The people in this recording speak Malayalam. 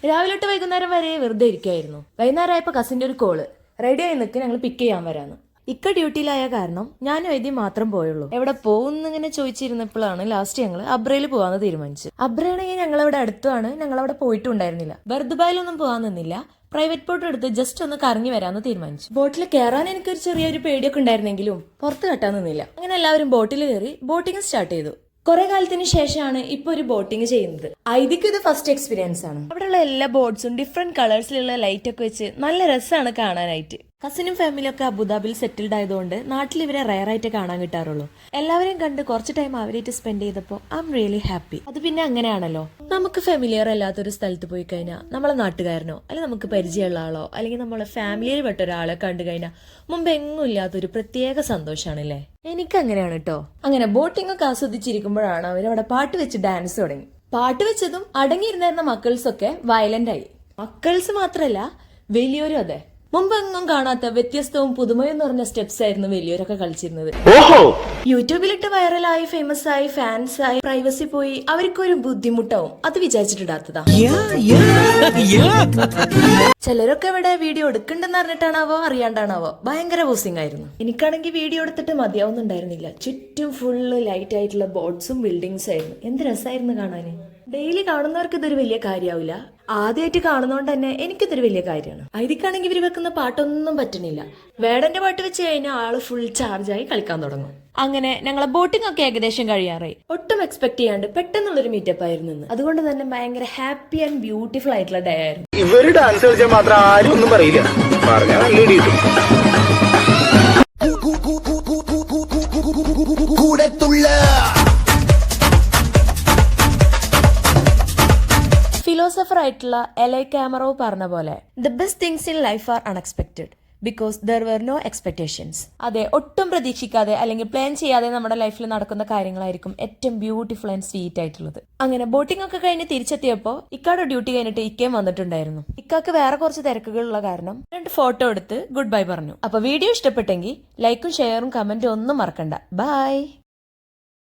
രാവിലെ തൊട്ട് വൈകുന്നേരം വരെ വെറുതെ ഇരിക്കായിരുന്നു. വൈകുന്നേരം ആയപ്പോൾ കസിന്റെ ഒരു കോള്, റെഡി ആയി നിൽക്ക്, ഞങ്ങൾ പിക്ക് ചെയ്യാൻ വരാന്ന്. ഇക്ക ഡ്യൂട്ടിയിലായ കാരണം ഞാനും എഴുതി മാത്രം പോയുള്ളൂ. എവിടെ പോകുന്നിങ്ങനെ ചോദിച്ചിരുന്നപ്പോഴാണ് ലാസ്റ്റ് ഞങ്ങൾ അബ്രയിൽ പോകാന്ന് തീരുമാനിച്ചു. അബ്രയാണെങ്കിൽ ഞങ്ങളവിടെ അടുത്താണ്, ഞങ്ങളവിടെ പോയിട്ടുണ്ടായിരുന്നില്ല. ബർദുബായിലൊന്നും പോകാൻ നിന്നില്ല. പ്രൈവറ്റ് ബോട്ട് എടുത്ത് ജസ്റ്റ് ഒന്ന് കറങ്ങി വരാമെന്ന് തീരുമാനിച്ചു. ബോട്ടിൽ കയറാൻ എനിക്കൊരു ചെറിയൊരു പേടിയൊക്കെ ഉണ്ടായിരുന്നെങ്കിലും പുറത്ത് കെട്ടാൻ നിന്നില്ല. അങ്ങനെ എല്ലാവരും ബോട്ടിൽ കയറി ബോട്ടിംഗ് സ്റ്റാർട്ട് ചെയ്തു. കുറെ കാലത്തിന് ശേഷമാണ് ഇപ്പൊ ഒരു ബോട്ടിംഗ് ചെയ്യുന്നത്. ഐതിക്ക് ഇത് ഫസ്റ്റ് എക്സ്പീരിയൻസ് ആണ്. അവിടെയുള്ള എല്ലാ ബോട്ട്സും ഡിഫറെന്റ് കളേഴ്സിലുള്ള ലൈറ്റ് ഒക്കെ വെച്ച് നല്ല രസമാണ് കാണാനായിട്ട്. കസിനും ഫാമിലിയും ഒക്കെ അബുദാബിയിൽ സെറ്റിൽഡ് ആയതുകൊണ്ട് നാട്ടിൽ ഇവരെ റയർ ആയിട്ട് കാണാൻ കിട്ടാറുള്ളൂ. എല്ലാവരെയും കണ്ട് കുറച്ച് ടൈം അവരായിട്ട് സ്പെൻഡ് ചെയ്തപ്പോൾ ഐ എം റിയലി ഹാപ്പി. അത് പിന്നെ അങ്ങനെയാണല്ലോ, നമുക്ക് ഫെമിലിയർ അല്ലാത്തൊരു സ്ഥലത്ത് പോയി കഴിഞ്ഞാൽ നമ്മളെ നാട്ടുകാരനോ അല്ലെങ്കിൽ നമുക്ക് പരിചയമുള്ള ആളോ അല്ലെങ്കിൽ നമ്മളെ ഫാമിലിയിൽ പെട്ട ഒരാളെ കണ്ടു കഴിഞ്ഞാൽ മുമ്പ് എങ്ങും ഇല്ലാത്തൊരു പ്രത്യേക സന്തോഷാണല്ലേ. എനിക്ക് അങ്ങനെയാണ് കേട്ടോ. അങ്ങനെ ബോട്ടിംഗ് ഒക്കെ ആസ്വദിച്ചിരിക്കുമ്പോഴാണ് അവരവിടെ പാട്ട് വെച്ച് ഡാൻസ് തുടങ്ങി. പാട്ട് വെച്ചതും അടങ്ങിയിരുന്നിരുന്ന മക്കൾസൊക്കെ വയലന്റ് ആയി. മക്കൾസ് മാത്രല്ല, വലിയൊരും അതെ. മുമ്പെങ്ങും കാണാത്ത വ്യത്യസ്തവും പുതുമയും നിറഞ്ഞ സ്റ്റെപ്സ് ആയിരുന്നു വലിയവരൊക്കെ കളിച്ചിരുന്നത്. യൂട്യൂബിലിട്ട് വൈറലായി, ഫേമസ് ആയി, ഫാൻസ് ആയി, പ്രൈവസി പോയി അവർക്കൊരു ബുദ്ധിമുട്ടാവും. അത് വിചാരിച്ചിട്ടിടാത്തതാ. ചിലരൊക്കെ ഇവിടെ വീഡിയോ എടുക്കണ്ടെന്ന് അറിഞ്ഞിട്ടാണാവോ അറിയാണ്ടാണാവോ ഭയങ്കര പോസിംഗ് ആയിരുന്നു. എനിക്കാണെങ്കിൽ വീഡിയോ എടുത്തിട്ട് മതിയാവുന്നുണ്ടായിരുന്നില്ല. ചുറ്റും ഫുള്ള് ലൈറ്റ് ആയിട്ടുള്ള ബോർഡ്സും ബിൽഡിങ്സ് ആയിരുന്നു. എന്ത് രസമായിരുന്നു കാണാന്. ഡെയിലി കാണുന്നവർക്ക് ഇതൊരു വലിയ കാര്യമാവില്ല, ആദ്യമായിട്ട് കാണുന്നോണ്ട് തന്നെ എനിക്കിതൊരു വലിയ കാര്യമാണ്. ഐതിക്കാണെങ്കിൽ ഇവർ വെക്കുന്ന പാട്ടൊന്നും പറ്റുന്നില്ല. വേടന്റെ പാട്ട് വെച്ച് കഴിഞ്ഞാൽ ആള് ഫുൾ ചാർജായി കളിക്കാൻ തുടങ്ങും. അങ്ങനെ ഞങ്ങളെ ബോട്ടിംഗ് ഒക്കെ ഏകദേശം കഴിയാറായി. ഒട്ടും എക്സ്പെക്ട് ചെയ്യാണ്ട് പെട്ടെന്നുള്ളൊരു മീറ്റപ്പ് ആയിരുന്നു. അതുകൊണ്ട് തന്നെ ഭയങ്കര ഹാപ്പി ആൻഡ് ബ്യൂട്ടിഫുൾ ആയിട്ടുള്ള ഡേ ആയിരുന്നു. ഇവര് ഡാൻസ് കളിച്ചാൽ മാത്രം ആരും ഒന്നും പറയില്ല, പറഞ്ഞാൽ നല്ല ഇടി കിട്ടും. ഫിലോസഫർ ആയിട്ടുള്ള എലൈ കാമറോ പറഞ്ഞ പോലെ the best things in life are unexpected because there were no expectations. അതെ, ഒട്ടും പ്രതീക്ഷിക്കാതെ അല്ലെങ്കിൽ പ്ലാൻ ചെയ്യാതെ നമ്മുടെ ലൈഫിൽ നടക്കുന്ന കാര്യങ്ങളായിരിക്കും ഏറ്റവും ബ്യൂട്ടിഫുൾ ആൻഡ് സ്വീറ്റ് ആയിട്ടുള്ളത്. അങ്ങനെ ബോട്ടിംഗ് ഒക്കെ കഴിഞ്ഞ് തിരിച്ചെത്തിയപ്പോൾ ഇക്കാടെ ഡ്യൂട്ടി കഴിഞ്ഞിട്ട് ഇക്കയും വന്നിട്ടുണ്ടായിരുന്നു. ഇക്കാക്ക് വേറെ കുറച്ച് തിരക്കുകളുള്ള കാരണം 2 ഫോട്ടോ എടുത്ത് ഗുഡ് ബൈ പറഞ്ഞു. അപ്പൊ വീഡിയോ ഇഷ്ടപ്പെട്ടെങ്കിൽ ലൈക്കും ഷെയറും കമന്റും ഒന്നും മറക്കണ്ട. ബൈ.